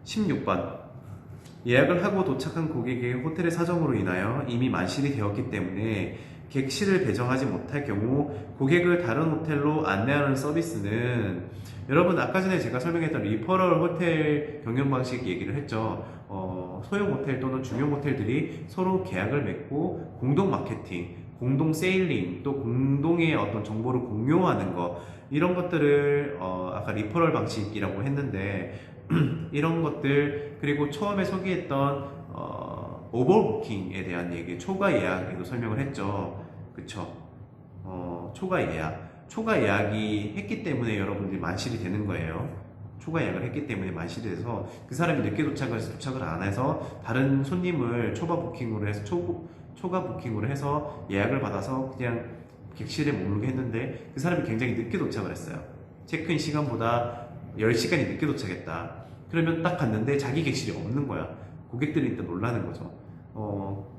16번. 예약을 하고 도착한 고객의 호텔의 사정으로 인하여 이미 만실이 되었기 때문에 객실을 배정하지 못할 경우 고객을 다른 호텔로 안내하는 서비스는, 여러분 아까 전에 제가 설명했던 리퍼럴 호텔 경영 방식 얘기를 했죠. 소형 호텔 또는 중형 호텔들이 서로 계약을 맺고 공동 마케팅, 공동 세일링, 또 공동의 어떤 정보를 공유하는 거, 이런 것들을 아까 리퍼럴 방식이라고 했는데 이런 것들, 그리고 처음에 소개했던 오버부킹에 대한 얘기, 초과 예약에도 설명을 했죠. 그쵸? 초과 예약이 했기 때문에 여러분들이 만실이 되는 거예요. 초과 예약을 했기 때문에 만실이 돼서 그 사람이 늦게 도착을 안 해서 다른 손님을 초과 부킹으로 해서 초과 부킹으로 해서 예약을 받아서 그냥 객실에 머물게 했는데 그 사람이 굉장히 늦게 도착을 했어요. 체크인 시간보다 10시간이 늦게 도착했다. 그러면 딱 갔는데 자기 객실이 없는 거야. 고객들이 일단 놀라는 거죠.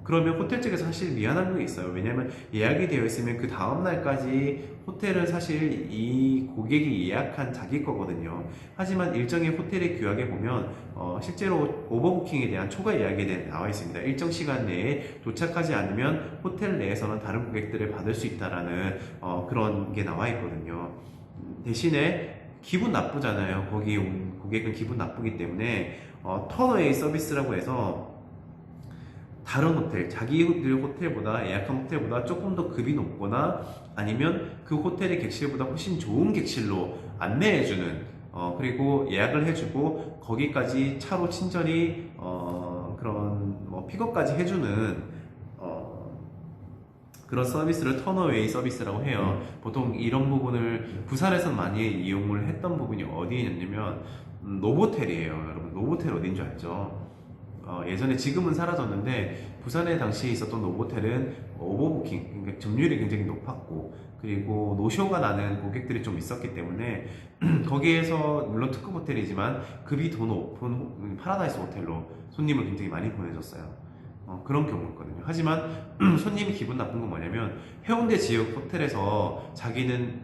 그러면 호텔 측에서 사실 미안한 게 있어요. 왜냐면 예약이 되어 있으면 그 다음날까지 호텔은 사실 이 고객이 예약한 자기 거거든요. 하지만 일정의 호텔의 규약에 보면 실제로 오버부킹에 대한 초과 예약에 대해 나와 있습니다. 일정 시간 내에 도착하지 않으면 호텔 내에서는 다른 고객들을 받을 수 있다라는 그런 게 나와 있거든요. 대신에 기분 나쁘잖아요. 거기 온 고객은 기분 나쁘기 때문에 턴어웨이 서비스라고 해서 다른 호텔, 자기들 호텔보다, 예약한 호텔보다 조금 더 급이 높거나 아니면 그 호텔의 객실보다 훨씬 좋은 객실로 안내해주는, 그리고 예약을 해주고 거기까지 차로 친절히 그런 뭐 픽업까지 해주는 그런 서비스를 턴어웨이 서비스라고 해요. 보통 이런 부분을 부산에서 많이 이용을 했던 부분이 어디에 있냐면 노보텔이에요. 여러분, 노보텔 어딘 줄 알죠? 예전에, 지금은 사라졌는데 부산에 당시에 있었던 노보텔은 오버부킹, 그러니까 점유율이 굉장히 높았고, 그리고 노쇼가 나는 고객들이 좀 있었기 때문에 거기에서 물론 특급 호텔이지만 급이 더 높은 파라다이스 호텔로 손님을 굉장히 많이 보내줬어요. 그런 경우였거든요. 하지만 손님이 기분 나쁜 건 뭐냐면 해운대 지역 호텔에서 자기는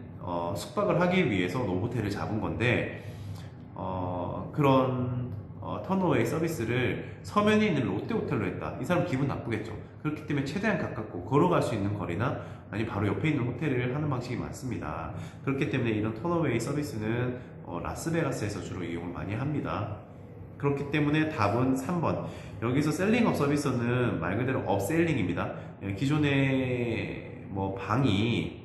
숙박을 하기 위해서 노보텔을 잡은 건데 그런 턴어웨이 서비스를 서면에 있는 롯데호텔로 했다. 이 사람 기분 나쁘겠죠. 그렇기 때문에 최대한 가깝고 걸어갈 수 있는 거리나 아니 바로 옆에 있는 호텔을 하는 방식이 많습니다. 그렇기 때문에 이런 턴어웨이 서비스는 라스베가스에서 주로 이용을 많이 합니다. 그렇기 때문에 답은 3번. 여기서 셀링업 서비스는 말 그대로 업셀링입니다. 기존에 뭐 방이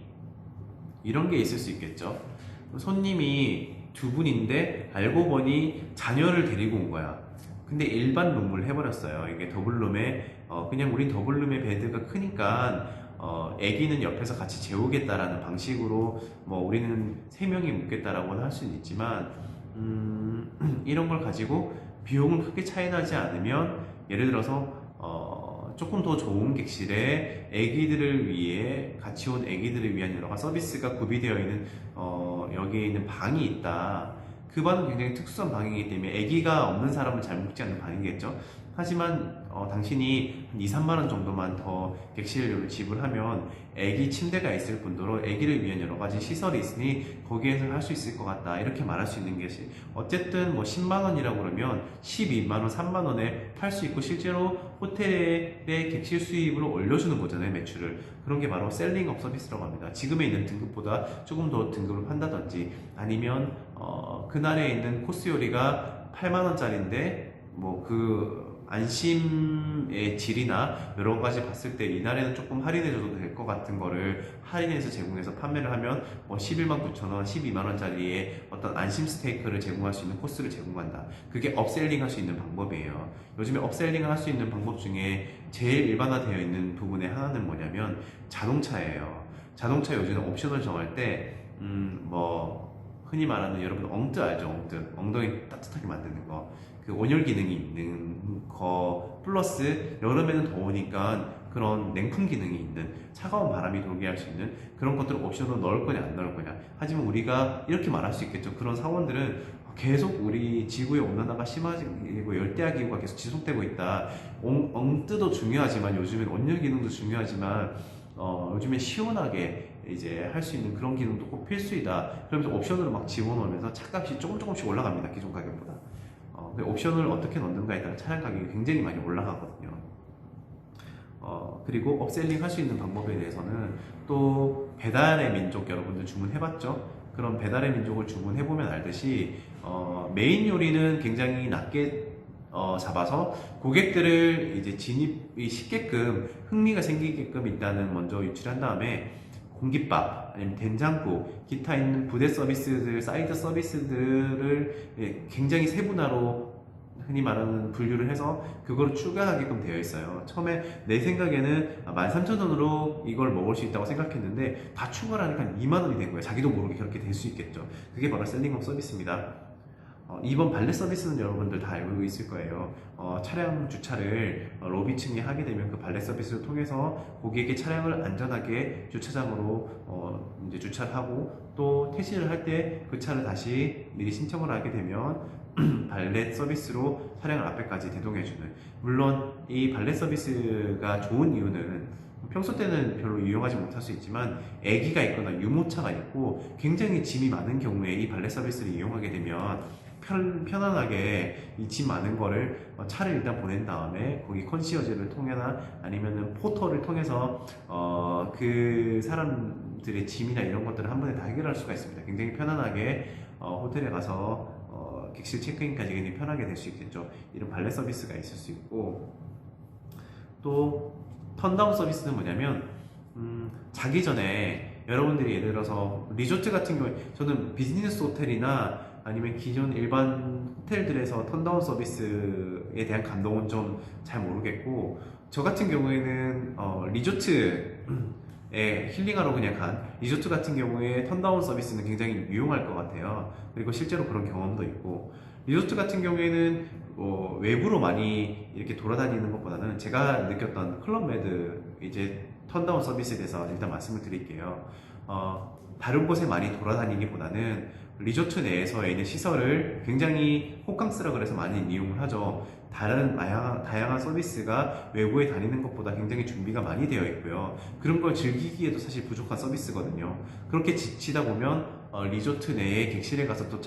이런 게 있을 수 있겠죠. 손님이 두 분인데 알고 보니 자녀를 데리고 온 거야. 근데 일반 룸을 해버렸어요. 이게 더블룸에 그냥 우린 더블룸의 베드가 크니까 애기는 옆에서 같이 재우겠다라는 방식으로 뭐 우리는 3명이 묵겠다라고는 할 수는 있지만 이런 걸 가지고 비용은 크게 차이 나지 않으면, 예를 들어서 조금 더 좋은 객실에 애기들을 위해, 같이 온 애기들을 위한 여러 가지 서비스가 구비되어 있는 여기에 있는 방이 있다. 그 방은 굉장히 특수한 방이기 때문에 애기가 없는 사람은 잘 묵지 않는 방이겠죠. 하지만 당신이 한 2, 3만 원 정도만 더 객실료를 지불하면 애기 침대가 있을 뿐더러 애기를 위한 여러 가지 시설이 있으니 거기에서 할 수 있을 것 같다, 이렇게 말할 수 있는 것이, 어쨌든 뭐 10만 원이라고 그러면 12만 원, 3만 원에 팔 수 있고 실제로 호텔의 객실 수입으로 올려주는 거잖아요, 매출을. 그런 게 바로 셀링업 서비스라고 합니다. 지금에 있는 등급보다 조금 더 등급을 판다든지, 아니면 그날에 있는 코스 요리가 8만 원짜리인데 뭐 그 안심의 질이나 여러 가지 봤을 때 이날에는 조금 할인해줘도 될 것 같은 거를 할인해서 제공해서 판매를 하면 뭐 11만 9천 원, 12만 원짜리의 어떤 안심 스테이크를 제공할 수 있는 코스를 제공한다. 그게 업셀링 할 수 있는 방법이에요. 요즘에 업셀링을 할 수 있는 방법 중에 제일 일반화되어 있는 부분의 하나는 뭐냐면 자동차예요. 자동차 요즘에 옵션을 정할 때 뭐 흔히 말하는, 여러분 엉뜨 알죠? 엉뜨, 엉덩이 따뜻하게 만드는 거, 그 온열 기능이 있는 거 플러스 여름에는 더우니까 그런 냉풍 기능이 있는, 차가운 바람이 돌게 할 수 있는 그런 것들을 옵션으로 넣을 거냐 안 넣을 거냐. 하지만 우리가 이렇게 말할 수 있겠죠. 그런 사원들은 계속 우리 지구의 온난화가 심해지고 열대야 기후가 계속 지속되고 있다. 엉뜨도 중요하지만 요즘엔 온열 기능도 중요하지만 요즘에 시원하게 이제 할 수 있는 그런 기능도 꼭 필수이다. 그러면서 옵션으로 막 집어넣으면서 차값이 조금씩 올라갑니다. 기존 가격보다. 옵션을 어떻게 넣는가에 따라 차량 가격이 굉장히 많이 올라가거든요. 그리고 업셀링 할 수 있는 방법에 대해서는 또 배달의 민족 여러분들 주문해봤죠? 그런 배달의 민족을 주문해보면 알듯이 메인 요리는 굉장히 낮게 잡아서 고객들을 이제 진입이 쉽게끔 흥미가 생기게끔 일단은 먼저 유출한 다음에 공깃밥 아니면 된장국 기타 있는 부대 서비스들 사이드 서비스들을 굉장히 세분화로 흔히 말하는 분류를 해서 그거를 추가하게끔 되어 있어요. 처음에 내 생각에는 13,000원으로 이걸 먹을 수 있다고 생각했는데 다 추가를 하니까 20,000원이 된 거예요. 자기도 모르게 그렇게 될 수 있겠죠. 그게 바로 셀링업 서비스입니다. 이번 발렛 서비스는 여러분들 다 알고 있을 거예요. 차량 주차를 로비층에 하게 되면 그 발렛 서비스를 통해서 고객의 차량을 안전하게 주차장으로 이제 주차를 하고 또 퇴실을 할 때 그 차를 다시 미리 신청을 하게 되면 발렛 서비스로 차량을 앞에까지 대동해주는, 물론 이 발렛 서비스가 좋은 이유는 평소 때는 별로 이용하지 못할 수 있지만 아기가 있거나 유모차가 있고 굉장히 짐이 많은 경우에 이 발렛 서비스를 이용하게 되면 편안하게 이 짐 많은 거를 차를 일단 보낸 다음에 거기 컨시어지를 통해나 아니면은 포터를 통해서 그 사람들의 짐이나 이런 것들을 한 번에 다 해결할 수가 있습니다. 굉장히 편안하게 호텔에 가서 객실 체크인까지 굉장히 편하게 될 수 있겠죠. 이런 발렛 서비스가 있을 수 있고, 또 턴다운 서비스는 뭐냐면 자기 전에 여러분들이 예를 들어서 리조트 같은 경우에, 저는 비즈니스 호텔이나 아니면 기존 일반 호텔들에서 턴다운 서비스에 대한 감동은 좀 잘 모르겠고, 저 같은 경우에는 리조트에 힐링하러 그냥 간 리조트 같은 경우에 턴다운 서비스는 굉장히 유용할 것 같아요. 그리고 실제로 그런 경험도 있고, 리조트 같은 경우에는 외부로 많이 이렇게 돌아다니는 것보다는 제가 느꼈던 클럽메드 이제 턴다운 서비스에 대해서 일단 말씀을 드릴게요. 다른 곳에 많이 돌아다니기보다는 리조트 내에서 있는 시설을 굉장히 호캉스라 그래서 많이 이용을 하죠. 다른 다양한 서비스가 외부에 다니는 것보다 굉장히 준비가 많이 되어 있고요. 그런 걸 즐기기에도 사실 부족한 서비스거든요. 그렇게 지치다 보면 리조트 내에 객실에 가서 또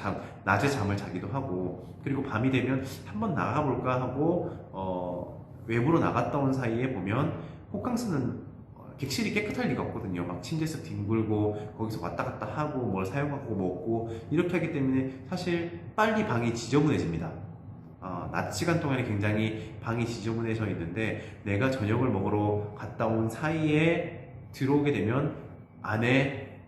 낮에 잠을 자기도 하고, 그리고 밤이 되면 한번 나가볼까 하고 외부로 나갔다 온 사이에 보면 호캉스는 객실이 깨끗할 리가 없거든요. 막 침대에서 뒹굴고 거기서 왔다 갔다 하고 뭘 사용하고 먹고 이렇게 하기 때문에 사실 빨리 방이 지저분해집니다. 낮 시간 동안에 굉장히 방이 지저분해져 있는데 내가 저녁을 먹으러 갔다 온 사이에 들어오게 되면 안에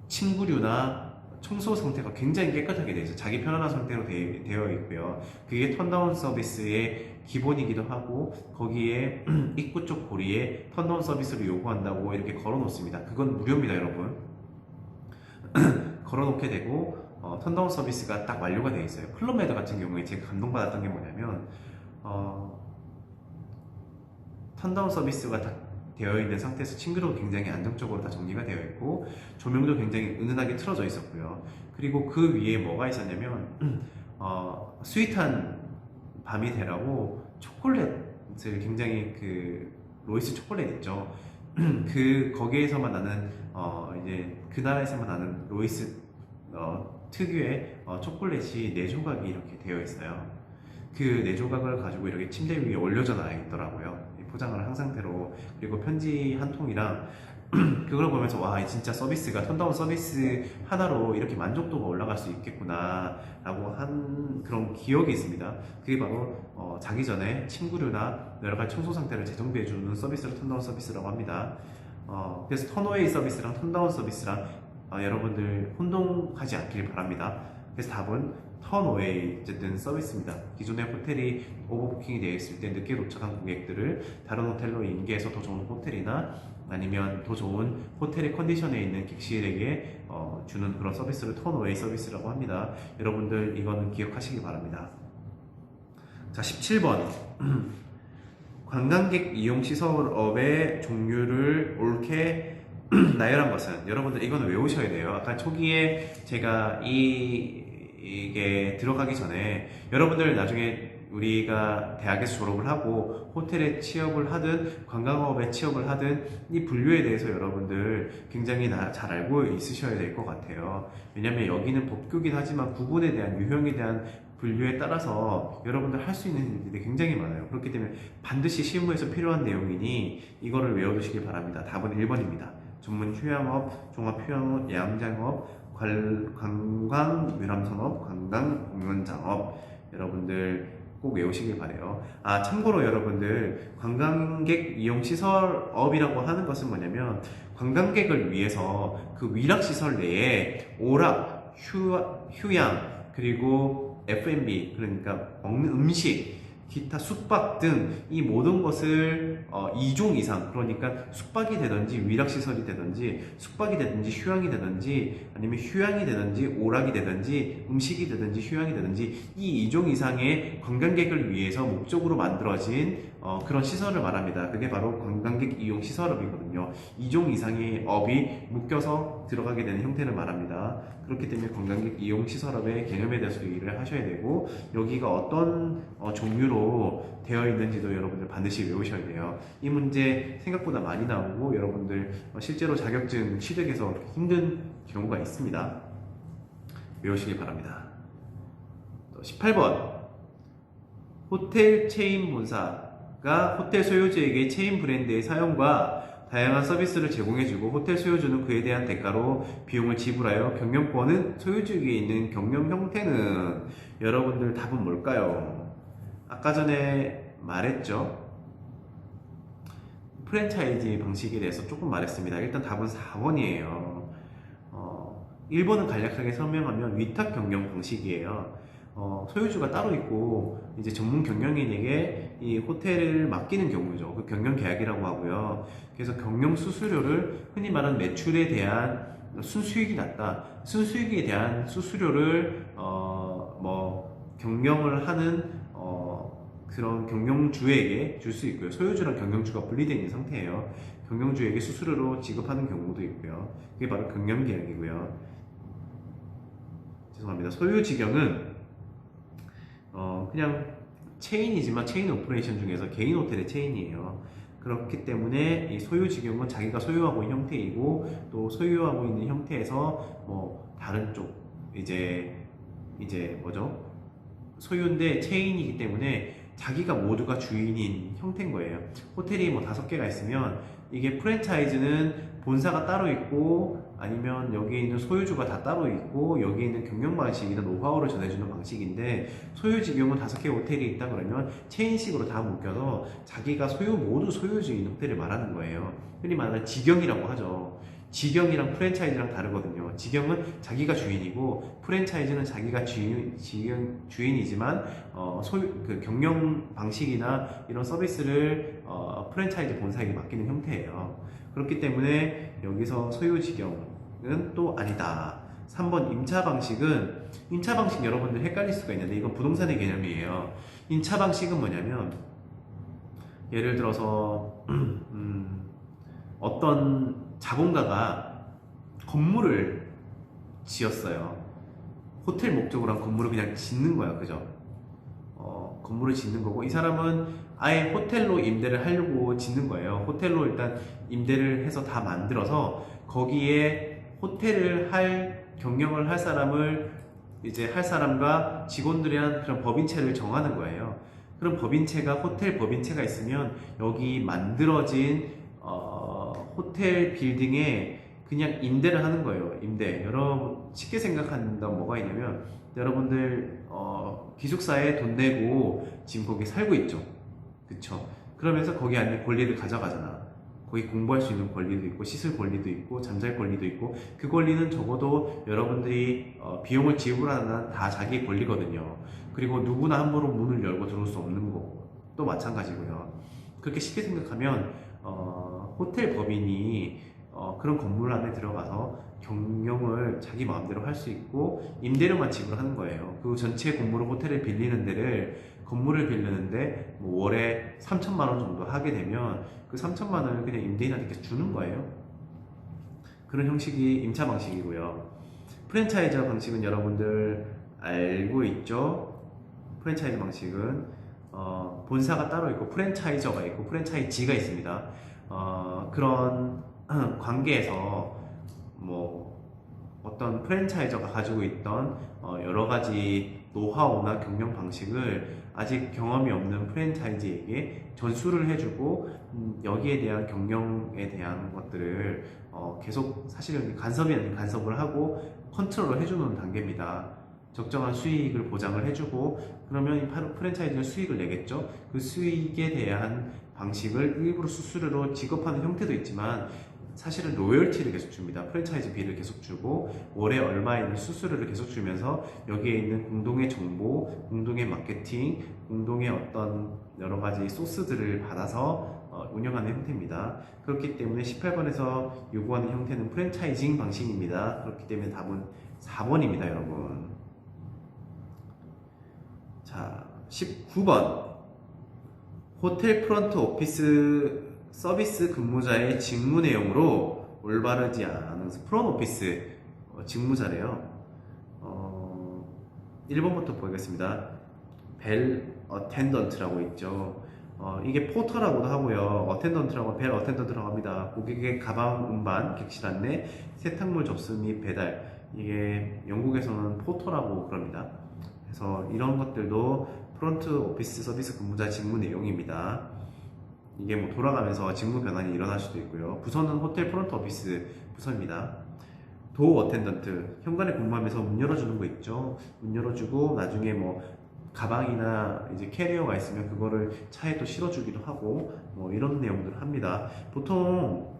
침구류나 청소 상태가 굉장히 깨끗하게 되어 있어요. 자기 편안한 상태로 되어 있고요. 그게 턴다운 서비스의 기본이기도 하고, 거기에 입구 쪽 고리에 턴다운 서비스를 요구한다고 이렇게 걸어 놓습니다. 그건 무료입니다, 여러분. 걸어 놓게 되고 턴다운 서비스가 딱 완료가 되어 있어요. 클럽메드 같은 경우에 제가 감동받았던 게 뭐냐면 턴다운 서비스가 다 되어 있는 상태에서 침구도 굉장히 안정적으로 다 정리가 되어 있고 조명도 굉장히 은은하게 틀어져 있었고요. 그리고 그 위에 뭐가 있었냐면 스윗한 밤이 되라고 초콜릿을 굉장히 로이스 초콜릿 있죠. 거기에서만 나는 이제 그 나라에서만 나는 로이스 특유의 초콜릿이 4조각이 이렇게 되어 있어요. 그 4조각을 가지고 이렇게 침대 위에 올려져 나 있더라고요. 포장을 한 상태로. 그리고 편지 한 통이랑 그걸 보면서 와, 진짜 서비스가 턴다운 서비스 하나로 이렇게 만족도가 올라갈 수 있겠구나 라고 한 그런 기억이 있습니다. 그게 바로 자기 전에 침구류나 여러가지 청소 상태를 재정비해주는 서비스를 턴다운 서비스라고 합니다. 그래서 턴어웨이 서비스랑 턴다운 서비스랑 여러분들 혼동하지 않길 바랍니다. 그래서 답은 턴어웨이 어쨌든 서비스입니다. 기존의 호텔이 오버부킹이 되어 있을 때 늦게 도착한 고객들을 다른 호텔로 인계해서 더 좋은 호텔이나 아니면 더 좋은 호텔의 컨디션에 있는 객실에게 주는 그런 서비스를 턴어웨이 서비스라고 합니다. 여러분들 이거는 기억하시기 바랍니다. 자, 17번 관광객 이용시설업의 종류를 옳게 나열한 것은, 여러분들 이거는 외우셔야 돼요. 아까 초기에 제가 이게 들어가기 전에 여러분들 나중에 우리가 대학에서 졸업을 하고 호텔에 취업을 하든 관광업에 취업을 하든 이 분류에 대해서 여러분들 굉장히 잘 알고 있으셔야 될 것 같아요. 왜냐면 여기는 법규긴 하지만 구분에 대한 유형에 대한 분류에 따라서 여러분들 할 수 있는 일들이 굉장히 많아요. 그렇기 때문에 반드시 실무에서 필요한 내용이니 이거를 외워두시길 바랍니다. 답은 1번입니다. 전문 휴양업, 종합휴양업, 야영장업, 관광 유람선업, 관광 공연장업, 여러분들 꼭 외우시길 바래요. 아, 참고로 여러분들 관광객 이용 시설업이라고 하는 것은 뭐냐면 관광객을 위해서 그 위락시설 내에 오락, 휴양, 그리고 F&B, 그러니까 먹는 음식, 기타 숙박 등 이 모든 것을 2종 이상, 그러니까 숙박이 되든지 위락시설이 되든지 숙박이 되든지 휴양이 되든지 아니면 휴양이 되든지 오락이 되든지 음식이 되든지 휴양이 되든지 이 2종 이상의 관광객을 위해서 목적으로 만들어진 그런 시설을 말합니다. 그게 바로 관광객 이용 시설업이거든요. 2종 이상의 업이 묶여서 들어가게 되는 형태를 말합니다. 그렇기 때문에 관광객 이용 시설업의 개념에 대해서 이해를 하셔야 되고, 여기가 어떤 종류로 되어 있는지도 여러분들 반드시 외우셔야 돼요. 이 문제 생각보다 많이 나오고 여러분들 실제로 자격증 취득에서 힘든 경우가 있습니다. 외우시길 바랍니다. 18번, 호텔 체인 본사가 호텔 소유주에게 체인 브랜드의 사용과 다양한 서비스를 제공해주고 호텔 소유주는 그에 대한 대가로 비용을 지불하여 경영권은 소유주에게 있는 경영 형태는, 여러분들 답은 뭘까요? 아까 전에 말했죠? 프랜차이즈 방식에 대해서 조금 말했습니다. 일단 답은 4번이에요. 1번은 간략하게 설명하면 위탁 경영 방식이에요. 소유주가 따로 있고 이제 전문 경영인에게 이 호텔을 맡기는 경우죠. 그 경영 계약이라고 하고요. 그래서 경영 수수료를, 흔히 말하는 매출에 대한 순수익이 낮다, 순수익에 대한 수수료를 경영을 하는 그런 경영주에게 줄 수 있고요. 소유주랑 경영주가 분리되어 있는 상태예요. 경영주에게 수수료로 지급하는 경우도 있고요. 그게 바로 경영 계약이고요. 죄송합니다. 소유지경은 그냥 체인이지만 체인 오퍼레이션 중에서 개인 호텔의 체인이에요. 그렇기 때문에 이 소유지경은 자기가 소유하고 있는 형태이고, 또 소유하고 있는 형태에서 다른 쪽 이제 뭐죠? 소유인데 체인이기 때문에 자기가 모두가 주인인 형태인 거예요. 호텔이 5개가 있으면 이게 프랜차이즈는 본사가 따로 있고 아니면 여기에 있는 소유주가 다 따로 있고 여기에 있는 경영 방식이나 노하우를 전해주는 방식인데, 소유지경은 5개 호텔이 있다 그러면 체인식으로 다 묶여서 자기가 모두 소유주인 호텔을 말하는 거예요. 흔히 말하는 직영이라고 하죠. 직영이랑 프랜차이즈랑 다르거든요. 직영은 자기가 주인이고 프랜차이즈는 자기가 주인이지만 그 경영 방식이나 이런 서비스를 프랜차이즈 본사에게 맡기는 형태예요. 그렇기 때문에 여기서 소유직영은 또 아니다. 3번 임차 방식 여러분들 헷갈릴 수가 있는데 이건 부동산의 개념이에요. 임차 방식은 뭐냐면, 예를 들어서 어떤 자본가가 건물을 지었어요. 호텔 목적으로 한 건물을 그냥 짓는 거야, 그죠? 건물을 짓는 거고, 이 사람은 아예 호텔로 임대를 하려고 짓는 거예요. 호텔로 일단 임대를 해서 다 만들어서 거기에 호텔을 경영을 할 사람을 할 사람과 직원들에 한 그런 법인체를 정하는 거예요. 그럼 법인체가 호텔 법인체가 있으면 여기 만들어진 호텔 빌딩에 그냥 임대를 하는 거예요. 임대. 여러분 쉽게 생각한다면 뭐가 있냐면, 여러분들 기숙사에 돈 내고 지금 거기 살고 있죠. 그쵸? 그러면서 거기 안에 권리를 가져가잖아. 거기 공부할 수 있는 권리도 있고 씻을 권리도 있고 잠잘 권리도 있고, 그 권리는 적어도 여러분들이 비용을 지불하는 한 다 자기의 권리거든요. 그리고 누구나 함부로 문을 열고 들어올 수 없는 거또 마찬가지고요. 그렇게 쉽게 생각하면 호텔 법인이 그런 건물 안에 들어가서 경영을 자기 마음대로 할 수 있고 임대료만 지불하는 거예요. 그 전체 건물을 호텔을 빌리는 데를, 건물을 빌리는데 월에 3천만 원 정도 하게 되면 그 3천만 원을 그냥 임대인한테 주는 거예요. 그런 형식이 임차 방식이고요. 프랜차이저 방식은 여러분들 알고 있죠? 프랜차이즈 방식은 본사가 따로 있고 프랜차이저가 있고 프랜차이지가 있습니다. 그런 관계에서 어떤 프랜차이저가 가지고 있던 여러 가지 노하우나 경영 방식을 아직 경험이 없는 프랜차이즈에게 전수를 해주고 여기에 대한 경영에 대한 것들을 계속 사실은 간섭이 아닌 간섭을 하고 컨트롤을 해주는 단계입니다. 적정한 수익을 보장을 해주고 그러면 이 프랜차이즈는 수익을 내겠죠. 그 수익에 대한 방식을 일부러 수수료로 지급하는 형태도 있지만 사실은 로열티를 계속 줍니다. 프랜차이즈 비를 계속 주고 월에 얼마 있는 수수료를 계속 주면서 여기에 있는 공동의 정보, 공동의 마케팅, 공동의 어떤 여러 가지 소스들을 받아서 운영하는 형태입니다. 그렇기 때문에 18번에서 요구하는 형태는 프랜차이징 방식입니다. 그렇기 때문에 답은 4번입니다, 여러분. 자, 19번. 호텔 프런트 오피스 서비스 근무자의 직무 내용으로 올바르지 않은 프런트 오피스 직무자래요. 1번부터 보겠습니다. 벨 어텐던트라고 있죠. 이게 포터라고도 하고요. 어텐던트라고 벨 어텐던트라고 합니다. 고객의 가방 운반, 객실 안내, 세탁물 접수 및 배달. 이게 영국에서는 포터라고 그럽니다. 그래서 이런 것들도 프런트 오피스 서비스 근무자 직무 내용입니다. 이게 뭐 돌아가면서 직무 변환이 일어날 수도 있고요. 부서는 호텔 프런트 오피스 부서입니다. 도어 어텐던트, 현관에 근무하면서 문 열어주는 거 있죠. 문 열어주고 나중에 뭐 가방이나 이제 캐리어가 있으면 그거를 차에 또 실어주기도 하고 뭐 이런 내용들을 합니다. 보통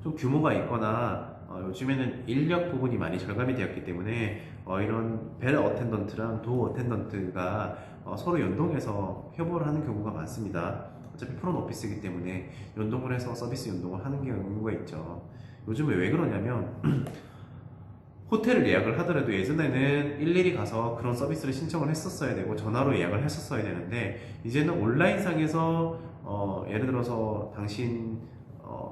좀 규모가 있거나 요즘에는 인력 부분이 많이 절감이 되었기 때문에 이런 벨 어텐던트랑 도어 어텐던트가 서로 연동해서 협업을 하는 경우가 많습니다. 어차피 프론 오피스이기 때문에 연동을 해서 서비스 연동을 하는 경우가 있죠. 요즘에 왜 그러냐면 호텔을 예약을 하더라도 예전에는 일일이 가서 그런 서비스를 신청을 했었어야 되고 전화로 예약을 했었어야 되는데 이제는 온라인상에서 예를 들어서 당신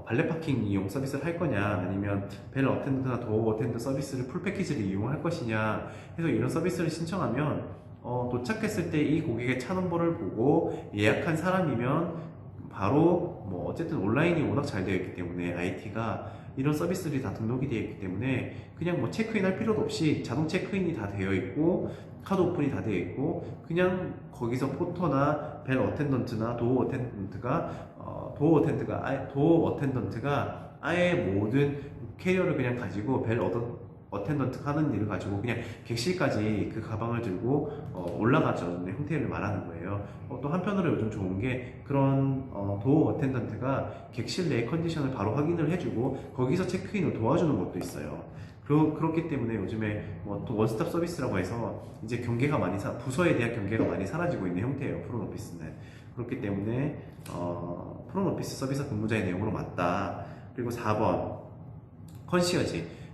발레 파킹 이용 서비스를 할 거냐 아니면 벨 어텐드나 도어 어텐드 서비스를 풀 패키지를 이용할 것이냐 해서 이런 서비스를 신청하면 도착했을 때 이 고객의 차 넘버를 보고 예약한 사람이면 바로 뭐 어쨌든 온라인이 워낙 잘 되어 있기 때문에 IT가 이런 서비스들이 다 등록이 되어 있기 때문에 그냥 뭐 체크인 할 필요도 없이 자동 체크인이 다 되어 있고 카드 오픈이 다 되어 있고 그냥 거기서 포터나 벨 어텐던트나 도어 어텐던트가 아예 모든 캐리어를 그냥 가지고 벨 어텐던트 하는 일을 가지고 그냥 객실까지 그 가방을 들고 올라가주는 형태를 말하는 거예요. 또 한편으로 요즘 좋은 게 그런 도어 어텐던트가 객실 내 컨디션을 바로 확인을 해주고 거기서 체크인을 도와주는 것도 있어요. 그렇기 때문에 요즘에 또 원스톱 서비스라고 해서 이제 경계가 많이 부서에 대한 경계가 많이 사라지고 있는 형태예요. 프론 오피스는. 그렇기 때문에 프론 오피스 서비스 근무자의 내용으로 맞다. 그리고 4번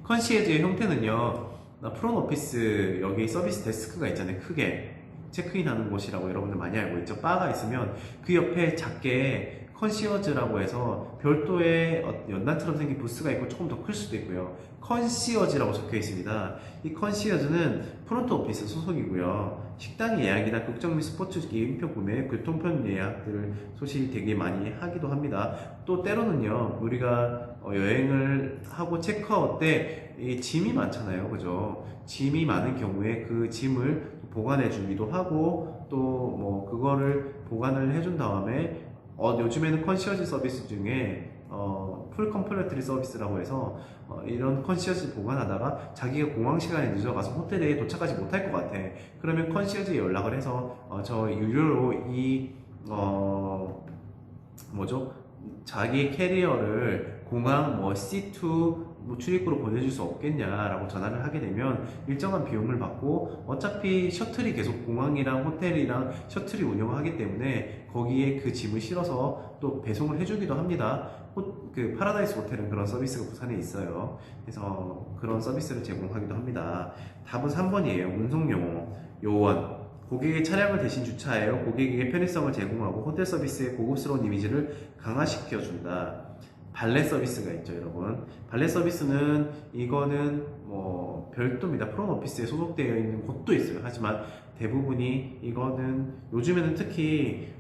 컨시어지의 형태는요, 프론 오피스 여기 서비스 데스크가 있잖아요. 크게 체크인하는 곳이라고 여러분들 많이 알고 있죠. 바가 있으면 그 옆에 작게 컨시어즈라고 해서 별도의 연단처럼 생긴 부스가 있고 조금 더 클 수도 있고요. 컨시어즈라고 적혀 있습니다. 이 컨시어즈는 프론트 오피스 소속이고요. 식당 예약이나 극장 및 스포츠 게임표 구매, 교통편 예약들 소식 되게 많이 하기도 합니다. 또 때로는요, 우리가 여행을 하고 체크아웃 때 짐이 많잖아요. 그죠? 짐이 많은 경우에 그 짐을 보관해 주기도 하고 또 뭐 그거를 보관을 해준 다음에 요즘에는 컨시어지 서비스 중에 풀 컴플리트리 서비스라고 해서 이런 컨시어지 보관하다가 자기가 공항 시간에 늦어가서 호텔에 도착하지 못할 것 같아. 그러면 컨시어지에 연락을 해서 저 유료로 뭐죠? 자기 캐리어를 공항 C2 출입구로 보내줄 수 없겠냐라고 전화를 하게 되면 일정한 비용을 받고 어차피 셔틀이 계속 공항이랑 호텔이랑 셔틀이 운영하기 때문에 거기에 그 짐을 실어서 또 배송을 해주기도 합니다. 그 파라다이스 호텔은 그런 서비스가 부산에 있어요. 그래서 그런 서비스를 제공하기도 합니다. 답은 3번이에요. 운송용어 요원. 고객의 차량을 대신 주차하여 고객에게 편의성을 제공하고 호텔 서비스의 고급스러운 이미지를 강화시켜준다. 발레 서비스가 있죠, 여러분. 발레 서비스는 이거는 뭐 별도입니다. 프론 오피스에 소속되어 있는 곳도 있어요. 하지만 대부분이 이거는 요즘에는 특히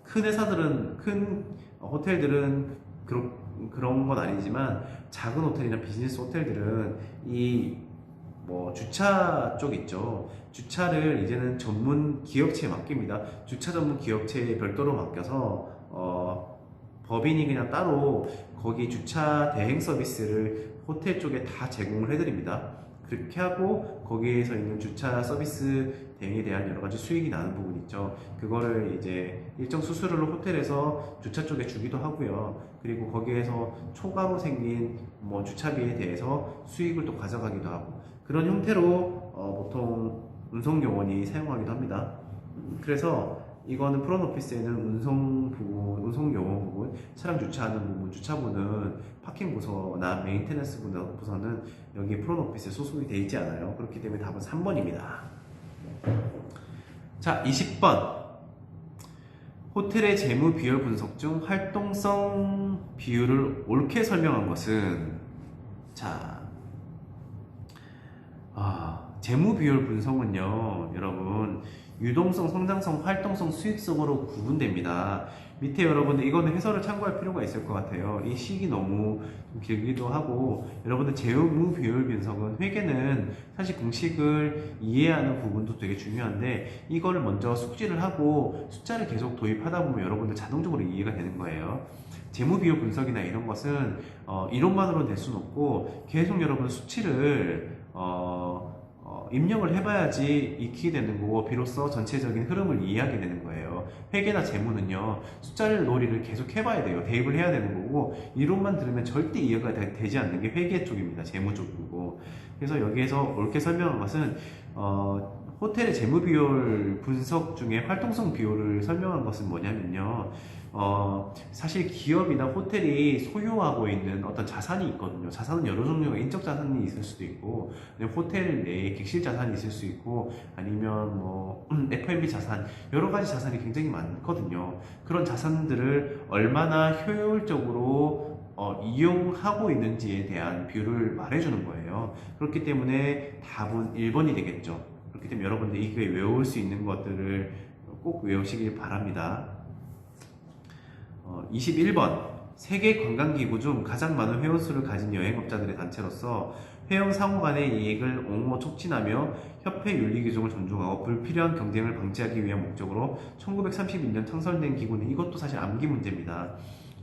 큰 회사들은 큰 호텔들은 그런 건 아니지만 작은 호텔이나 비즈니스 호텔들은 이 뭐 주차 쪽 있죠. 주차를 이제는 전문 기업체에 맡깁니다. 주차 전문 기업체에 별도로 맡겨서 법인이 그냥 따로 거기 주차 대행 서비스를 호텔 쪽에 다 제공을 해드립니다. 그렇게 하고 거기에서 있는 주차 서비스 대행에 대한 여러 가지 수익이 나는 부분 있죠. 그거를 이제 일정 수수료를 호텔에서 주차 쪽에 주기도 하고요. 그리고 거기에서 초과로 생긴 뭐 주차비에 대해서 수익을 또 가져가기도 하고 그런 형태로 보통 운송 요원이 사용하기도 합니다. 그래서 이거는 프론오피스에는 운송 부분, 운송 요원 부분, 차량 주차하는 부분, 주차부는 파킹 부서나 메인테넌스 부서는 여기 프론오피스에 소속이 되어 있지 않아요. 그렇기 때문에 답은 3번입니다. 자, 20번. 호텔의 재무 비율 분석 중 활동성 비율을 옳게 설명한 것은 자, 재무 비율 분석은요, 여러분, 유동성, 성장성, 활동성, 수익성으로 구분됩니다. 밑에 여러분들 이거는 해설을 참고할 필요가 있을 것 같아요. 이 식이 너무 좀 길기도 하고 여러분들 재무 비율 분석은 회계는 사실 공식을 이해하는 부분도 되게 중요한데 이거를 먼저 숙지를 하고 숫자를 계속 도입하다 보면 여러분들 자동적으로 이해가 되는 거예요. 재무 비율 분석이나 이런 것은 이론만으로는 될 수는 없고 계속 여러분 수치를 입력을 해봐야지 익히게 되는 거고 비로소 전체적인 흐름을 이해하게 되는 거예요. 회계나 재무는요 숫자를 놀이를 계속 해봐야 돼요. 대입을 해야 되는 거고 이론만 들으면 절대 이해가 되지 않는 게 회계 쪽입니다. 재무 쪽이고. 그래서 여기에서 옳게 설명한 것은 호텔의 재무 비율 분석 중에 활동성 비율을 설명한 것은 뭐냐면요. 사실 기업이나 호텔이 소유하고 있는 어떤 자산이 있거든요. 자산은 여러 종류가 인적 자산이 있을 수도 있고, 호텔 내에 객실 자산이 있을 수 있고, 아니면 뭐 F&B 자산, 여러 가지 자산이 굉장히 많거든요. 그런 자산들을 얼마나 효율적으로 이용하고 있는지에 대한 비율을 말해주는 거예요. 그렇기 때문에 답은 1번이 되겠죠. 그렇기 때문에 여러분들 이게 외울 수 있는 것들을 꼭 외우시길 바랍니다. 21번. 세계 관광기구 중 가장 많은 회원수를 가진 여행업자들의 단체로서 회원 상호 간의 이익을 옹호 촉진하며 협회 윤리 규정을 존중하고 불필요한 경쟁을 방지하기 위한 목적으로 1931년 창설된 기구는 이것도 사실 암기 문제입니다.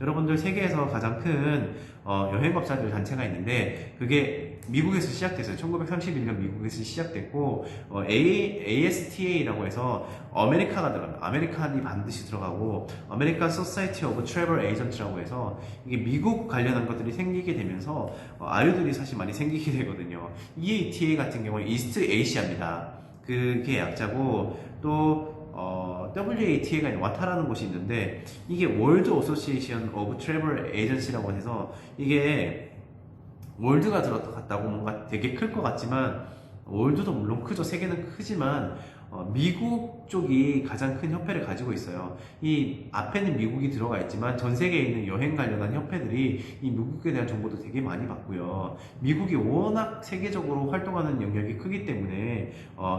여러분들 세계에서 가장 큰 여행업자들 단체가 있는데 그게 미국에서 시작됐어요. 1931년 미국에서 시작됐고 ASTA라고 해서 아메리카가 들어갑니다. 아메리칸이 반드시 들어가고 아메리칸 소사이티 오브 트래블 에이전트라고 해서 이게 미국 관련한 것들이 생기게 되면서 아유들이 사실 많이 생기게 되거든요. EATA 같은 경우는 이스트 에이시아입니다. 그게 약자고 또 WATA가 있는 와타라는 곳이 있는데 이게 월드 어소시에이션 오브 트래블 에이전시라고 해서 이게 월드가 들어갔다고 뭔가 되게 클 것 같지만 월드도 물론 크죠. 세계는 크지만 미국 쪽이 가장 큰 협회를 가지고 있어요. 이 앞에는 미국이 들어가 있지만 전 세계에 있는 여행 관련한 협회들이 이 미국에 대한 정보도 되게 많이 받고요. 미국이 워낙 세계적으로 활동하는 영역이 크기 때문에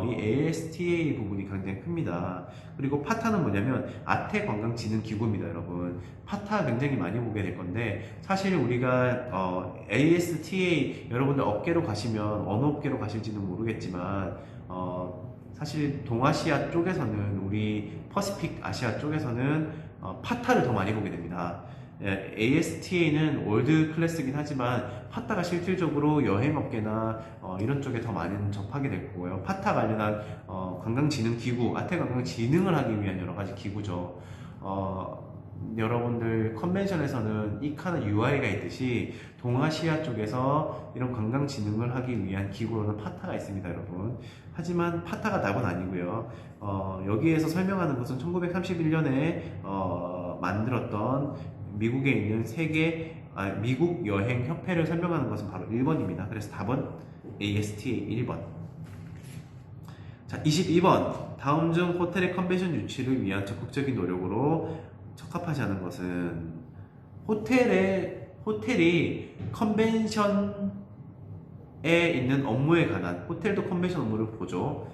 이 ASTA 부분이 굉장히 큽니다. 그리고 파타는 뭐냐면 아태관광진흥기구입니다, 여러분. 파타 굉장히 많이 보게 될 건데 사실 우리가 ASTA 여러분들 업계로 가시면 어느 업계로 가실지는 모르겠지만 사실 동아시아 쪽에서는 우리 퍼시픽 아시아 쪽에서는 파타를 더 많이 보게 됩니다. ASTA는 월드 클래스긴 하지만 파타가 실질적으로 여행업계나 이런 쪽에 더 많이 접하게 될 거고요. 파타 관련한 관광진흥기구, 아태관광진흥을 하기 위한 여러 가지 기구죠. 여러분들 컨벤션에서는 이카나 UI가 있듯이 동아시아 쪽에서 이런 관광 진흥을 하기 위한 기구로는 파타가 있습니다, 여러분. 하지만 파타가 답은 아니고요. 여기에서 설명하는 것은 1931년에 만들었던 미국에 있는 미국 여행 협회를 설명하는 것은 바로 1번입니다. 그래서 답은 ASTA 1번. 자, 22번. 다음 중 호텔의 컨벤션 유치를 위한 적극적인 노력으로 적합하지 않은 것은 호텔이 컨벤션에 있는 업무에 관한 호텔도 컨벤션 업무를 보죠.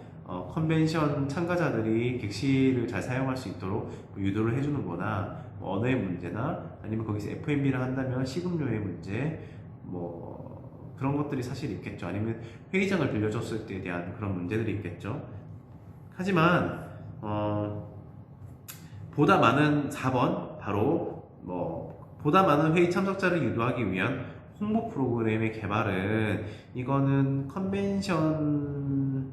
컨벤션 참가자들이 객실을 잘 사용할 수 있도록 유도를 해주는 거나 언어의 문제나 아니면 거기서 F&B를 한다면 식음료의 문제 뭐 그런 것들이 사실 있겠죠. 아니면 회의장을 빌려줬을 때에 대한 그런 문제들이 있겠죠. 하지만 보다 많은 4번 바로 보다 많은 회의 참석자를 유도하기 위한 홍보 프로그램의 개발은 이거는 컨벤션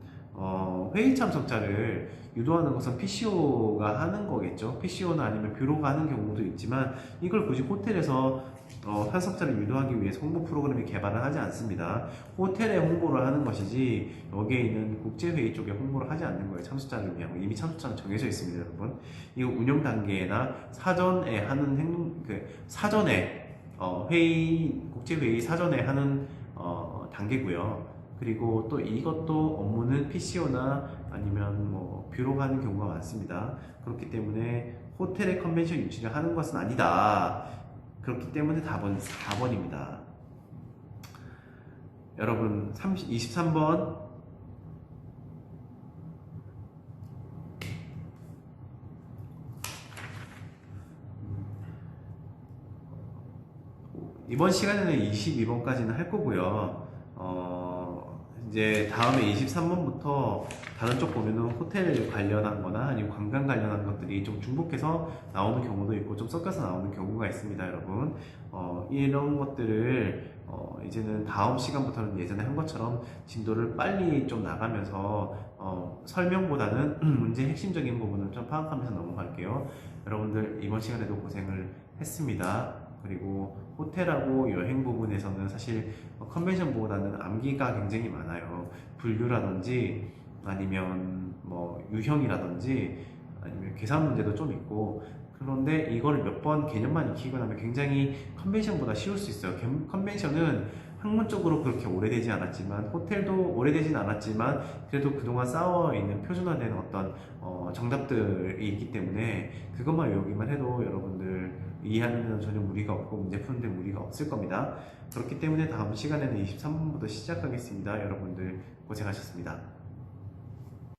회의 참석자를 유도하는 것은 PCO가 하는 거겠죠. PCO나 아니면 뷰로가 하는 경우도 있지만 이걸 굳이 호텔에서 참석자를 유도하기 위해서 홍보 프로그램을 개발을 하지 않습니다. 호텔에 홍보를 하는 것이지 여기에 있는 국제회의 쪽에 홍보를 하지 않는 거예요. 참석자를 위한 거. 이미 참석자는 정해져 있습니다, 여러분. 이거 운영 단계나 사전에 하는 사전에 국제회의 사전에 하는 단계고요. 그리고 또 이것도 업무는 PCO나 아니면 뷰로가 하는 경우가 많습니다. 그렇기 때문에 호텔의 컨벤션 유치를 하는 것은 아니다. 그렇기 때문에 답은 4번입니다. 여러분 23번 이번 시간에는 22번까지는 할 거고요. 이제 다음에 23번부터 다른 쪽 보면은 호텔 관련한 거나 아니면 관광 관련한 것들이 좀 중복해서 나오는 경우도 있고 좀 섞여서 나오는 경우가 있습니다, 여러분. 이런 것들을 이제는 다음 시간부터는 예전에 한 것처럼 진도를 빨리 좀 나가면서 설명보다는 문제 핵심적인 부분을 좀 파악하면서 넘어갈게요. 여러분들 이번 시간에도 고생을 했습니다. 그리고 호텔하고 여행 부분에서는 사실 컨벤션보다는 암기가 굉장히 많아요. 분류라든지 아니면 유형이라든지 아니면 계산 문제도 좀 있고, 그런데 이걸 몇 번 개념만 익히고 나면 굉장히 컨벤션보다 쉬울 수 있어요. 컨벤션은 학문적으로 그렇게 오래되지 않았지만, 호텔도 오래되진 않았지만 그래도 그동안 쌓여있는 표준화된 어떤 정답들이 있기 때문에 그것만 외우기만 해도 여러분들 이해하는 데는 전혀 무리가 없고 문제 푸는데 무리가 없을 겁니다. 그렇기 때문에 다음 시간에는 23번부터 시작하겠습니다. 여러분들 고생하셨습니다.